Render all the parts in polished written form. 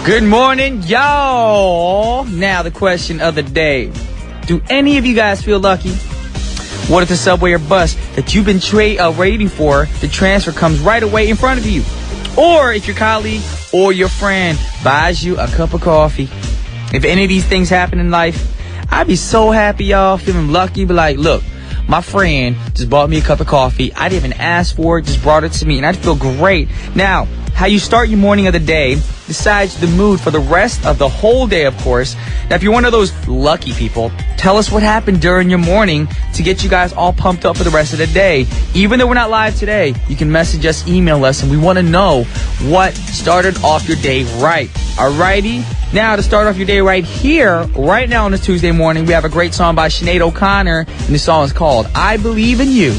Good morning, y'all. Now the question of the day. Do any of you guys feel lucky? What if the subway or bus that you've been waiting for, the transfer comes right away in front of you? Or if your colleague or your friend buys you a cup of coffee? If any of these things happen in life, I'd be so happy, y'all, feeling lucky. Be like, look, my friend just bought me a cup of coffee. I didn't even ask for it, just brought it to me, and I'd feel great. Now, how you start your morning of the day decides the mood for the rest of the whole day, of course. Now, if you're one of those lucky people, tell us what happened during your morning to get you guys all pumped up for the rest of the day. Even though we're not live today, you can message us, email us, and we want to know what started off your day right. Alrighty? Now, to start off your day right here, right now on this Tuesday morning, we have a great song by Sinead O'Connor, and the song is called I Believe in You.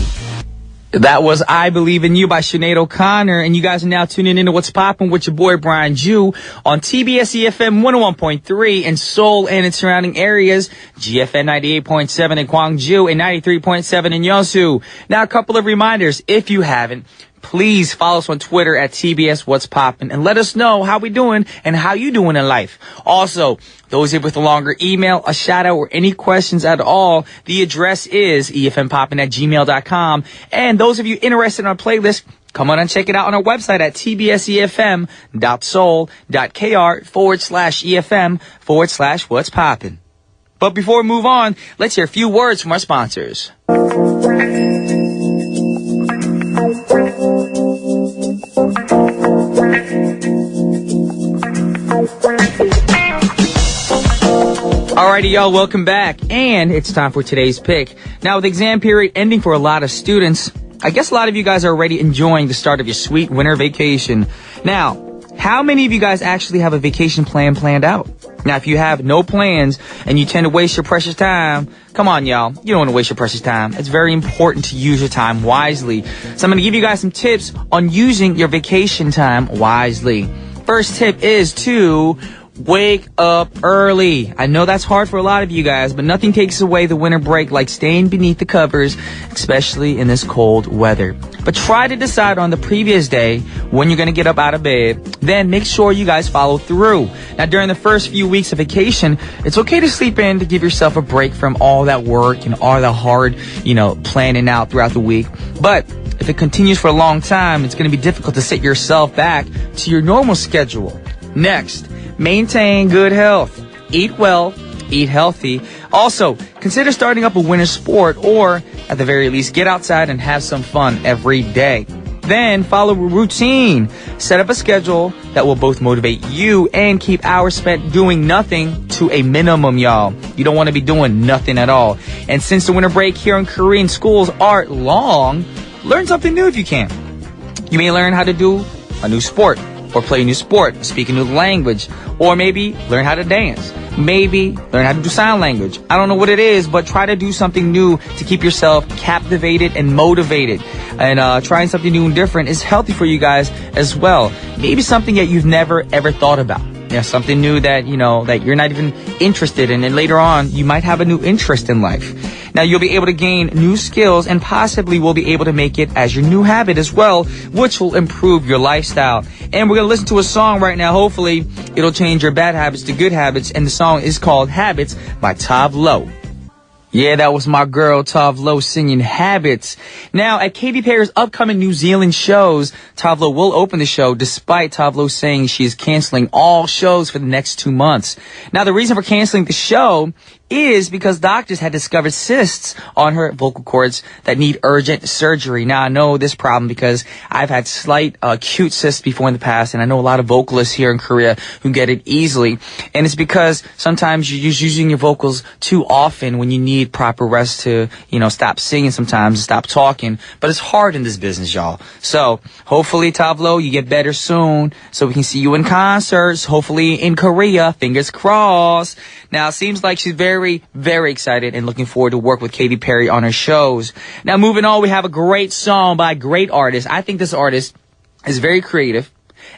That was I Believe in You by Sinead O'Connor, and you guys are now tuning into What's Poppin' with your boy Brian Jew on TBS efm 101.3 in Seoul and its surrounding areas, GFN 98.7 in Gwangju and 93.7 in Yeosu. Now, a couple of reminders, if you haven't. Please follow us on Twitter at TBS What's Poppin' and let us know how we doing and how you doing in life. Also, those here with a longer email, a shout out, or any questions at all, the address is efmpoppin@gmail.com. And those of you interested in our playlist, come on and check it out on our website at tbsefm.soul.kr/EFM/What's Poppin'. But before we move on, let's hear a few words from our sponsors. Alrighty, y'all, welcome back. And it's time for today's pick. Now, with exam period ending for a lot of students, I guess a lot of you guys are already enjoying the start of your sweet winter vacation. Now, how many of you guys actually have a vacation plan planned out? Now, if you have no plans and you tend to waste your precious time, come on, y'all. You don't want to waste your precious time. It's very important to use your time wisely. So I'm going to give you guys some tips on using your vacation time wisely. First tip is to wake up early. I know that's hard for a lot of you guys, but nothing takes away the winter break like staying beneath the covers, especially in this cold weather. But try to decide on the previous day when you're going to get up out of bed. Then make sure you guys follow through. Now, during the first few weeks of vacation, it's okay to sleep in to give yourself a break from all that work and all the hard, planning out throughout the week. But if it continues for a long time, it's going to be difficult to set yourself back to your normal schedule. Next, maintain good health. Eat well, eat healthy. Also, consider starting up a winter sport, or at the very least, get outside and have some fun every day. Then follow a routine. Set up a schedule that will both motivate you and keep hours spent doing nothing to a minimum, y'all. You don't want to be doing nothing at all. And since the winter break here in Korean schools are long, learn something new if you can. You may learn how to do a new sport, or play a new sport, speak a new language, or maybe learn how to dance. Maybe learn how to do sign language. I don't know what it is, but try to do something new to keep yourself captivated and motivated. And trying something new and different is healthy for you guys as well. Maybe something that you've never ever thought about. Yeah, something new that, that you're not even interested in. And later on, you might have a new interest in life. Now, you'll be able to gain new skills and possibly will be able to make it as your new habit as well, which will improve your lifestyle. And we're going to listen to a song right now. Hopefully, it'll change your bad habits to good habits. And the song is called Habits by Tav Lowe. Yeah, that was my girl, Tav Lowe, singing Habits. Now, at Katy Perry's upcoming New Zealand shows, Tav Lowe will open the show, despite Tav Lowe saying she is canceling all shows for the next 2 months. Now, the reason for canceling the show is because doctors had discovered cysts on her vocal cords that need urgent surgery. Now, I know this problem because I've had slight acute cysts before in the past, and I know a lot of vocalists here in Korea who get it easily. And it's because sometimes you're just using your vocals too often when you need proper rest to, stop singing sometimes, stop talking. But it's hard in this business, y'all. So hopefully, Tav Lowe, you get better soon so we can see you in concerts, hopefully in Korea, fingers crossed. Now, it seems like she's very, very excited and looking forward to work with Katy Perry on her shows. Now, moving on, we have a great song by a great artist. I think this artist is very creative,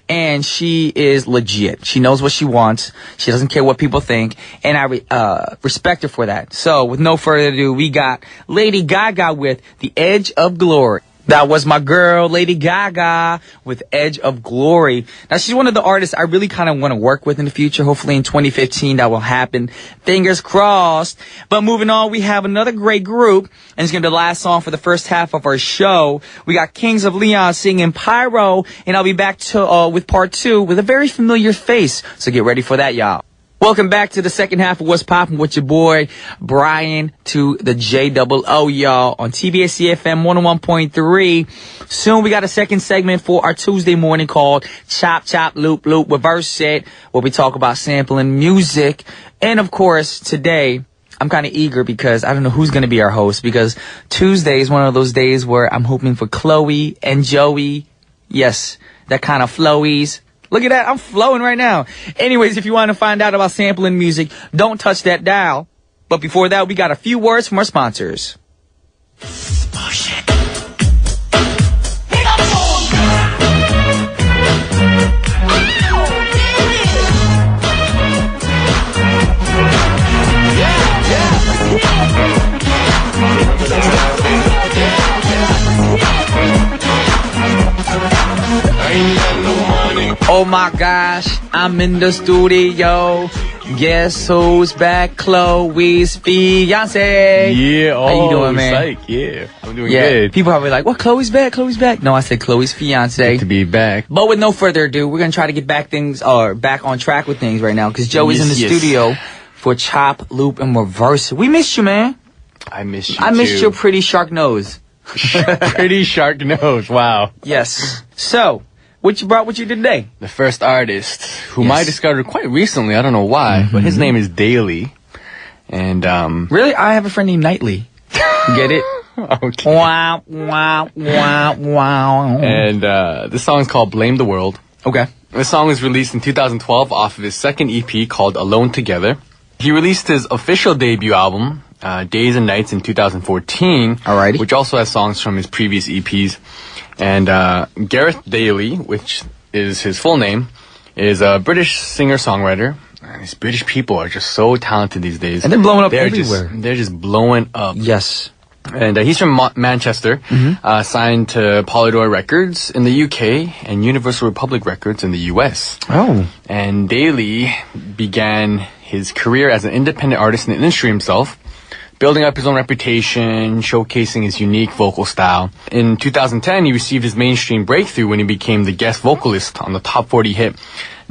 and she is legit. She knows what she wants. She doesn't care what people think, and I respect her for that. So, with no further ado, we got Lady Gaga with The Edge of Glory. That was my girl, Lady Gaga, with Edge of Glory. Now, she's one of the artists I really kind of want to work with in the future. Hopefully in 2015 that will happen. Fingers crossed. But moving on, we have another great group, and it's going to be the last song for the first half of our show. We got Kings of Leon singing Pyro, and I'll be back with part 2 with a very familiar face. So get ready for that, y'all. Welcome back to the second half of What's Poppin' with your boy, Brian to the J-O-O, y'all, on TBS efm 101.3. Soon we got a second segment for our Tuesday morning called Chop Chop Loop Loop Reverse It, where we talk about sampling music. And of course, today, I'm kind of eager because I don't know who's going to be our host, because Tuesday is one of those days where I'm hoping for Chloe and Joey. Yes, that kind of flowies. Look at that. I'm flowing right now. Anyways, if you want to find out about sampling music, don't touch that dial. But before that, we got a few words from our sponsors. Bullshit. Oh my gosh, I'm in the studio. Guess who's back? Chloe's fiance. Yeah, how you doing, man? Psych. Yeah, I'm doing good. People probably like, what? Chloe's back? Chloe's back? No, I said Chloe's fiance. Good to be back. But with no further ado, we're gonna try to get back on track with things right now, because Joey's in the studio for Chop, Loop, and Reverse. We missed you, man. I missed you. I missed your pretty shark nose. Pretty shark nose. Wow. Yes. So, what you brought with you today? The first artist, whom I discovered quite recently, I don't know why, but his name is Daly. And, Really? I have a friend named Knightley. Get it? Okay. Wow, wow, wow, wow. And, this song is called Blame the World. Okay. This song was released in 2012 off of his second EP called Alone Together. He released his official debut album, Days and Nights, in 2014. Alrighty. Which also has songs from his previous EPs. And Gareth Daly, which is his full name, is a British singer-songwriter. These British people are just so talented these days. And they're blowing up everywhere. They're just blowing up. Yes. And he's from Manchester, signed to Polydor Records in the UK and Universal Republic Records in the US. Oh. And Daly began his career as an independent artist in the industry himself, building up his own reputation, showcasing his unique vocal style. In 2010, he received his mainstream breakthrough when he became the guest vocalist on the top 40 hit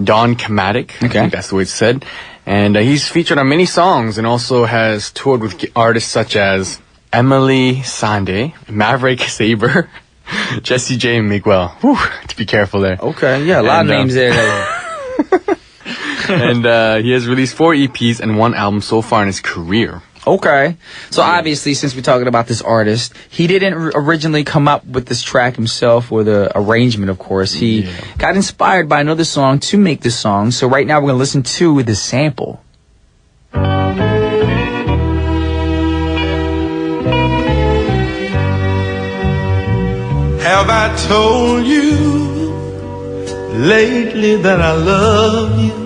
Dawn Chromatic. Okay. I think that's the way it's said. And he's featured on many songs and also has toured with artists such as Emily Sandé, Maverick Sabre, Jesse J. and Miguel. Whew, to be careful there. Okay, yeah, a lot of names there. And he has released 4 EPs and 1 album so far in his career. Okay. So obviously, since we're talking about this artist, he didn't originally come up with this track himself, or the arrangement, of course. He got inspired by another song to make this song. So right now we're going to listen to the sample. Have I told you lately that I love you?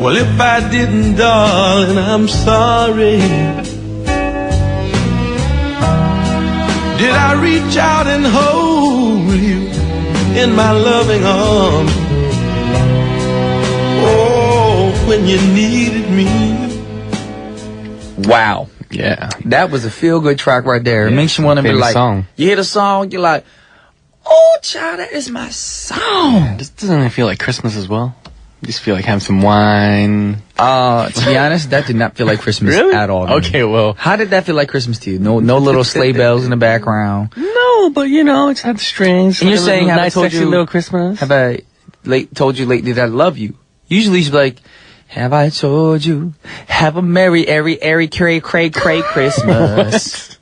Well, if I didn't, darling, I'm sorry. Did I reach out and hold you in my loving arms? Oh, when you needed me. Wow. Yeah. That was a feel-good track right there. It makes you want to be like, song. You hear the song, you're like, oh, child, that is my song. Doesn't it feel like Christmas as well? You just feel like having some wine. To be honest, that did not feel like Christmas at all. Okay, well. How did that feel like Christmas to you? No little sleigh bells in the background. No, but you know, it's had strings. And you're saying, have nice, I told sexy you, little Christmas? Have I told you lately that I love you? Usually she's like, have I told you? Have a merry, airy, cray, Christmas.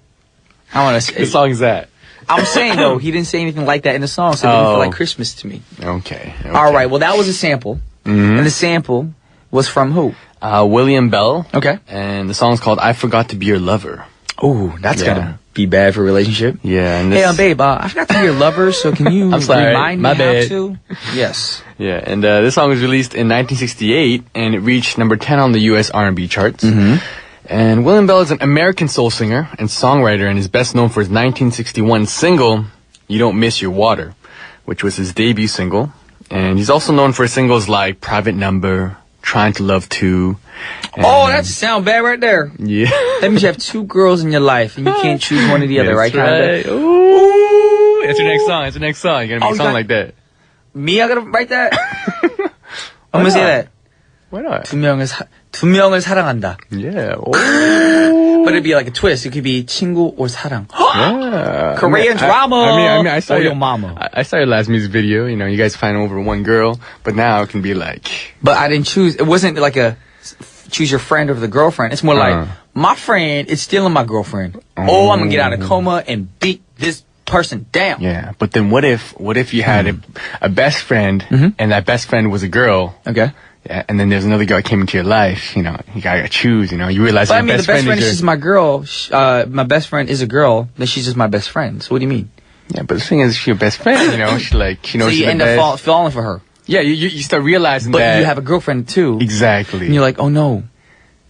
I want to say. What song is that? I'm saying, though, he didn't say anything like that in the song, so it didn't feel like Christmas to me. Okay. All right, well, that was a sample. And the sample was from who? William Bell. Okay. And the song's called I Forgot to Be Your Lover. Oh, that's gonna be bad for a relationship. Yeah. And hey, babe, I forgot to be your lover, so can you I'm sorry, remind me my bad. how to? Yes. Yeah, and this song was released in 1968, and it reached number 10 on the U.S. R&B charts. And William Bell is an American soul singer and songwriter and is best known for his 1961 single, You Don't Miss Your Water, which was his debut single. And he's also known for singles like Private Number, Trying to Love Too. Oh, that sound bad right there. Yeah. That means you have two girls in your life and you can't choose one or the other, right? Right. Ooh. It's your next song. It's your next song. You're going to make a song like that. Me, I gotta write that? I'm gonna say that. Why not? 두 명을 사랑한다. Yeah. But it'd be like a twist. It could be 친구 or 사랑. Yeah. Korean drama. I mean, I saw your mama. I saw your last music video. You know, you guys find over one girl, but now it can be like. But I didn't choose. It wasn't like a choose your friend over the girlfriend. It's more like my friend is stealing my girlfriend. Oh, I'm gonna get out of coma and beat this person down. Yeah, but then what if you had a best friend and that best friend was a girl? Okay. Yeah, and then there's another girl that came into your life. You know, you gotta choose. You know, you realize But your I mean, best the best friend is is just my girl. My best friend is a girl. Then she's just my best friend. So what do you mean? Yeah, but the thing is, she's your best friend. You know, she knows. So you she's end the up best. falling for her. Yeah, you start realizing But that you have a girlfriend too. exactly. And you're like, oh no,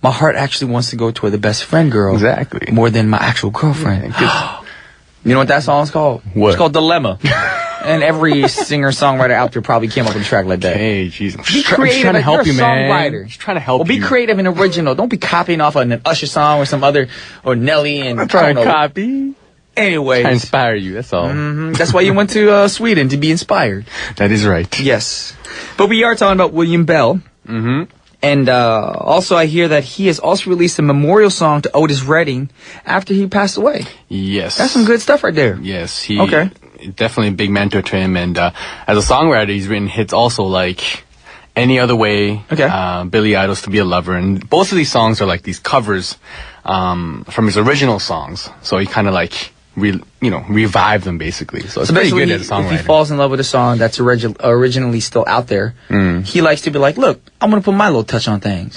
my heart actually wants to go toward the best friend girl. Exactly. More than my actual girlfriend. Yeah, You know what that song's called? What? It's called Dilemma. And every singer-songwriter out there probably came up with a track like that. Hey, jeez. I'm Be just trying creative. to help You're you, a man. songwriter. Just trying to help Well, be you. creative and original. Don't be copying off an Usher song or some other, or Nelly and I'm trying I to don't know. copy. Anyways. Trying to inspire you, that's all. That's why you went to Sweden, to be inspired. That is right. Yes. But we are talking about William Bell. Mm-hmm. And also I hear that he has also released a memorial song to Otis Redding after he passed away. Yes. That's some good stuff right there. Yes, he Okay. definitely a big mentor to him, and as a songwriter, he's written hits also like Any Other Way, Okay. Billy Idol's To Be a Lover, and both of these songs are like these covers from his original songs. So he kind of like revive them basically. So it's pretty good as a songwriter. If he falls in love with a song that's originally still out there, he likes to be like, look, I'm going to put my little touch on things.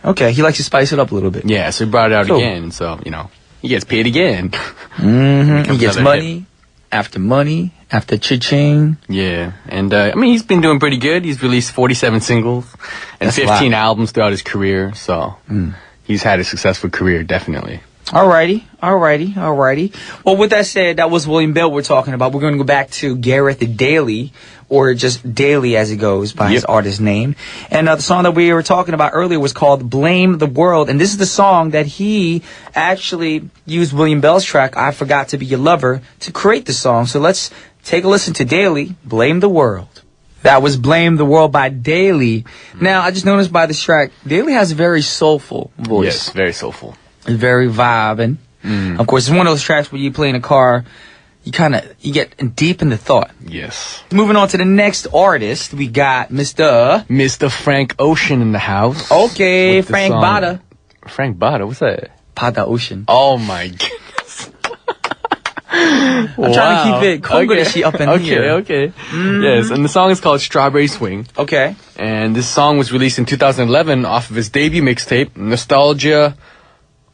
Okay, he likes to spice it up a little bit. Yeah, so he brought it out Cool. again. So he gets paid again. He gets money after cha-ching. Yeah, and I mean he's been doing pretty good. He's released 47 singles and That's a 15 lot. albums throughout his career. So he's had a successful career, definitely. Alrighty. Well, with that said, that was William Bell we're talking about. We're going to go back to Gareth Daly, or just Daly as he goes by his artist name. And the song that we were talking about earlier was called Blame the World. And this is the song that he actually used William Bell's track, I Forgot to Be Your Lover, to create the song. So let's take a listen to Daly, Blame the World. That was Blame the World by Daly. Now, I just noticed by this track, Daly has a very soulful voice. Yes, very soulful. It's very vibing. Of course, it's one of those tracks where you play in a car, you get deep into thought. Yes. Moving on to the next artist, we got Mr. Frank Ocean in the house. Okay, with the Frank song- Bada. Frank Bada, what's that? Bada Ocean. Oh my goodness. I'm trying to keep it Kongoreshi up in here. Okay. Yes, and the song is called Strawberry Swing. Okay. And this song was released in 2011 off of his debut mixtape, Nostalgia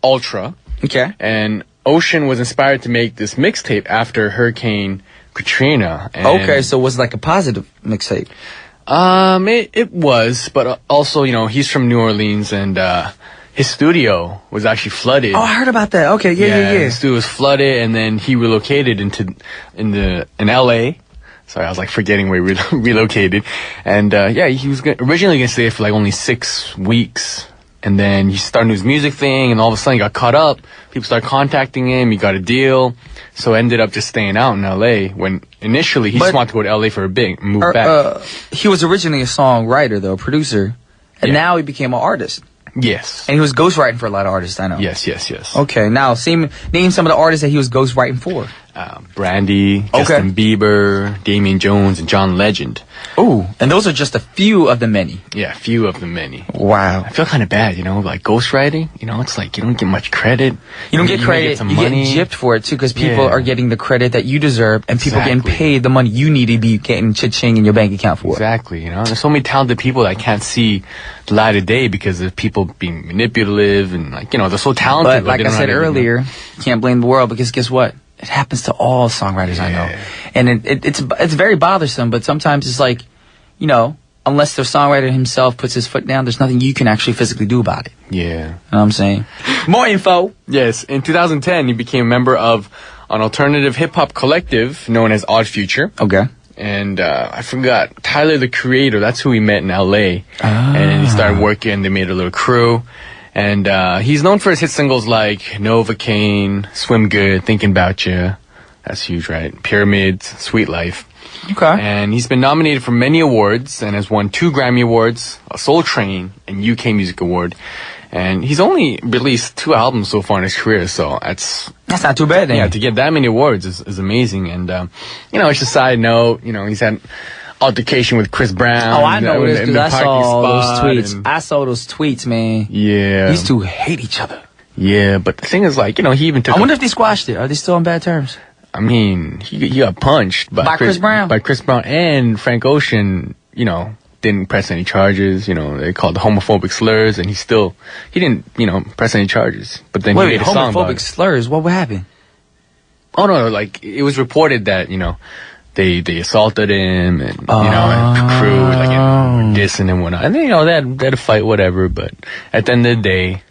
Ultra. Okay. And Ocean was inspired to make this mixtape after Hurricane Katrina. And Okay, so it was like a positive mixtape. It was, but also, he's from New Orleans, and his studio was actually flooded. Oh, I heard about that. Okay, yeah. His studio was flooded, and then he relocated in LA. Sorry, I was like forgetting where he relocated. And he was originally gonna stay for like only 6 weeks. And then he started his music thing, and all of a sudden he got caught up. People started contacting him. He got a deal. So ended up just staying out in LA when initially he just wanted to go to LA for a bit and move back. He was originally a songwriter, though, a producer. And now he became an artist. Yes. And he was ghostwriting for a lot of artists, I know. Yes. Okay, now name some of the artists that he was ghostwriting for. Brandy, Justin Bieber, Damian Jones, and John Legend. Oh, and those are just a few of the many. Yeah, a few of the many. Wow. I feel kind of bad, like ghostwriting. It's like you don't get much credit. You don't get credit. Some You money. get gypped for it too, because people are getting the credit that you deserve, and people getting paid the money you need to be getting cha-ching in your bank account for. Exactly. There's so many talented people that can't see the light of day because of people being manipulative and they're so talented. But like I said earlier, you can't blame the world, because guess what? It happens to all songwriters I know, and it's very bothersome. But sometimes it's like, a unless the songwriter himself puts his foot down, there's nothing you can actually physically do about it. Yeah. You know what I'm saying? More info. Yes. In 2010, he became a member of an alternative hip-hop collective known as Odd Future. Okay. And I forgot, Tyler, the Creator, that's who we met in L.A. And then he started working, they made a little crew. And he's known for his hit singles like Novocaine, Swim Good, Thinking About You. That's huge, right? Pyramids, Sweet Life. Okay. And he's been nominated for many awards and has won 2 Grammy Awards, a Soul Train, and UK Music Award. And he's only released 2 albums so far in his career, so that's not too bad then. Yeah, to get that many awards is amazing. And, it's a side note, he's had altercation with Chris Brown. Oh, I know this, because I saw those tweets. And, I saw those tweets, man. Yeah. These two hate each other. Yeah, but the thing is, like, he even took... I wonder if they squashed it. Are they still on bad terms? I mean, he got punched by Chris Brown. By Chris Brown, and Frank Ocean, didn't press any charges. They called the homophobic slurs, and he didn't, press any charges. But then he made a song about it. Homophobic slurs? What would happen? Oh, no, like, it was reported that, they assaulted him, and, and crew, like, dissing and whatnot. And then, they had a fight, whatever, but at the end of the day,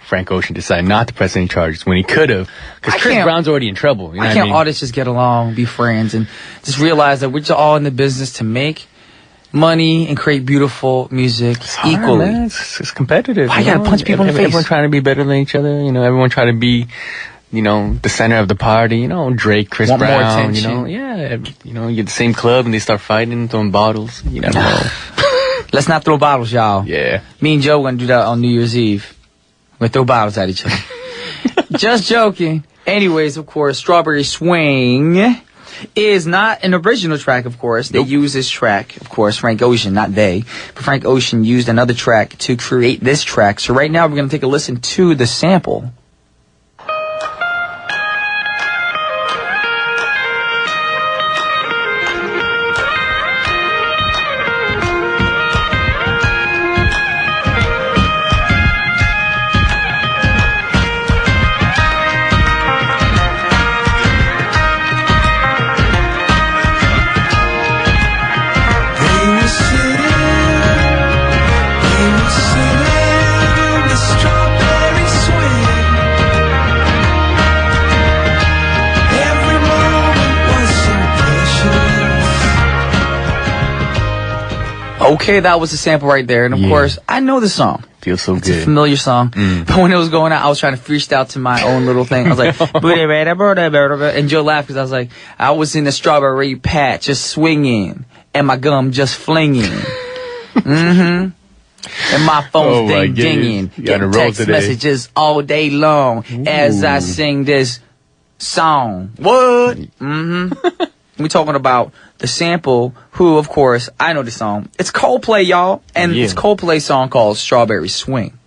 Frank Ocean decided not to press any charges when he could have, because Chris Brown's already in trouble. You know Why can't artists just get along, be friends, and just realize that we're just all in the business to make money and create beautiful music equally? Man. It's competitive. Why you gotta punch people in the face? Everyone trying to be better than each other. Everyone trying to be, the center of the party. Drake, Chris Want Brown. more attention. You get the same club and they start fighting, throwing bottles. You never know. Let's not throw bottles, y'all. Yeah. Me and Joe gonna do that on New Year's Eve. We're gonna throw bottles at each other. Just joking. Anyways, of course, Strawberry Swing is not an original track, of course. They use this track, of course, Frank Ocean, not they. But Frank Ocean used another track to create this track. So right now we're going to take a listen to the sample. Okay, that was the sample right there. And of course, I know the song. Feels so it's good. It's a familiar song. But when it was going out, I was trying to freestyle to my own little thing. I was like, and Joe laughed because I was like, I was in the strawberry patch just swinging and my gum just flinging. And my phone's ding-dinging. Getting text messages all day long as I sing this song. What? We're talking about the sample, who, of course, I know the song. It's Coldplay, y'all. And it's Coldplay's song called Strawberry Swing.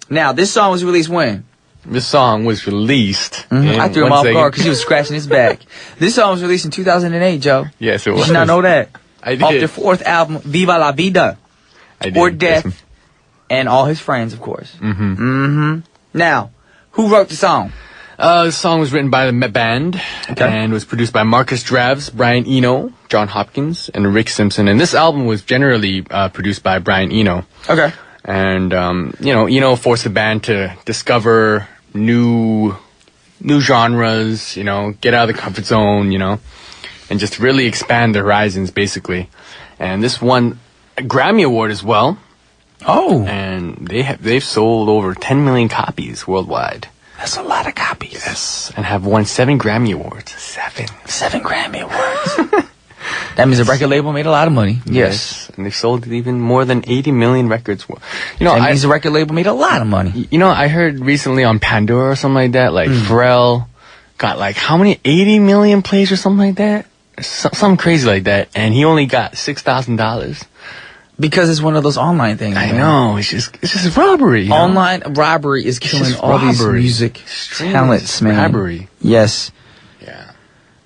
Now, this song was released when? This song was released. I threw him off guard because he was scratching his back. This song was released in 2008, Joe. Yes, it was. You should not know that. I did. Off their 4th album, Viva la Vida. I did. Or Death. And all his friends, of course. Now, who wrote the song? The song was written by the band and was produced by Marcus Draves, Brian Eno, John Hopkins, and Rick Simpson. And this album was generally produced by Brian Eno. Okay. And, Eno forced the band to discover new genres, get out of the comfort zone, and just really expand their horizons, basically. And this won a Grammy Award as well. Oh. And they've sold over 10 million copies worldwide. That's a lot of copies. Yes. And have won 7 Grammy Awards. 7 Grammy Awards. That means the record label made a lot of money. Yes. And they've sold even more than 80 million records. That means the record label made a lot of money. I heard recently on Pandora or something like that, like Pharrell got like how many? 80 million plays or something like that? Something crazy like that. And he only got $6,000. Because it's one of those online things. I know. It's just robbery. Online robbery is killing all these music talents, man. Robbery. Yes. Yeah.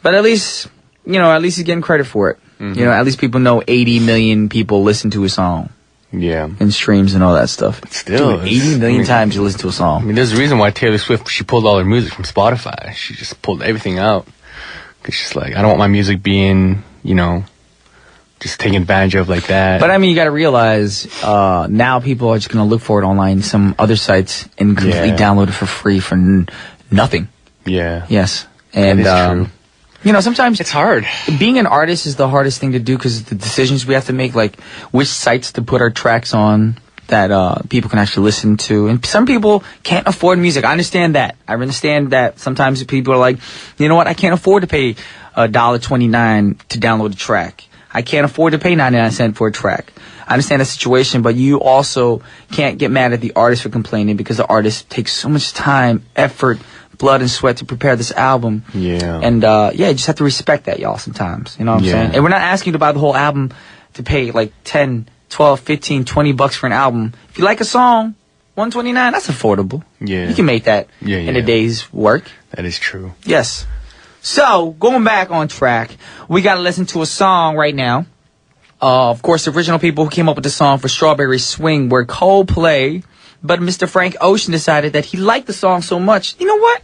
But at least he's getting credit for it. At least people know 80 million people listen to a song. Yeah. And streams and all that stuff. But still. 80 million times you listen to a song. There's a reason why Taylor Swift, she pulled all her music from Spotify. She just pulled everything out. Because she's like, I don't want my music being, just taken advantage of like that. But I mean, you got to realize now people are just going to look for it online, some other sites, and completely download it for free for nothing. Yeah. Yes. And that is true. you know, sometimes It's hard. being an artist is the hardest thing to do because the decisions we have to make, like which sites to put our tracks on that people can actually listen to. And some people can't afford music. I understand that. I understand that sometimes people are like, you know what, I can't afford to pay $1.29 to download a track. I can't afford to pay 99 cents for a track. I understand the situation, but you also can't get mad at the artist for complaining because the artist takes so much time, effort, blood and sweat to prepare this album. Yeah. And you just have to respect that, y'all, sometimes. You know what I'm saying? And we're not asking you to buy the whole album to pay like 10, 12, 15, 20 bucks for an album. If you like a song, $129, that's affordable. Yeah. You can make that in a day's work. That is true. Yes. So, going back on track, we got to listen to a song right now. Of course, the original people who came up with the song for Strawberry Swing were Coldplay, but Mr. Frank Ocean decided that he liked the song so much, you know what?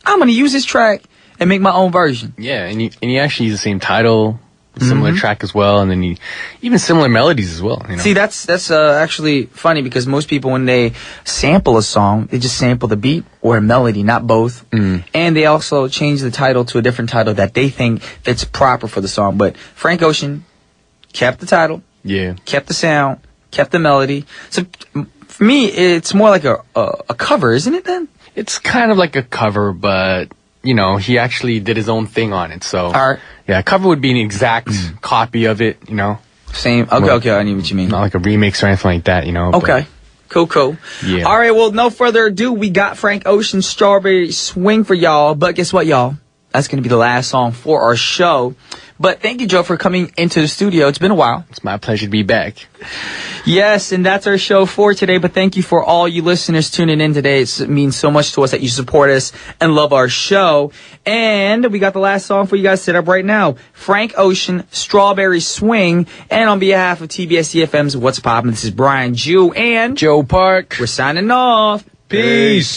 I'm going to use this track and make my own version. Yeah, and he actually used the same title, similar track as well, and then even similar melodies as well. You know? See, that's actually funny because most people, when they sample a song, they just sample the beat or a melody, not both. And they also change the title to a different title that they think fits proper for the song. But Frank Ocean kept the title, kept the sound, kept the melody. So for me, it's more like a cover, isn't it then? It's kind of like a cover, but you know, he actually did his own thing on it. So yeah, a cover would be an exact copy of it, you know. Same. Okay, I know what you mean. Not like a remix or anything like that, you know. Okay. Cool. Yeah. All right, well, no further ado, we got Frank Ocean's Strawberry Swing for y'all. But guess what, y'all? That's going to be the last song for our show. But thank you, Joe, for coming into the studio. It's been a while. It's my pleasure to be back. Yes, and that's our show for today. But thank you for all you listeners tuning in today. It means so much to us that you support us and love our show. And we got the last song for you guys set up right now. Frank Ocean, Strawberry Swing. And on behalf of TBS efm's What's Poppin', this is Brian Jew and Joe Park. We're signing off. Peace.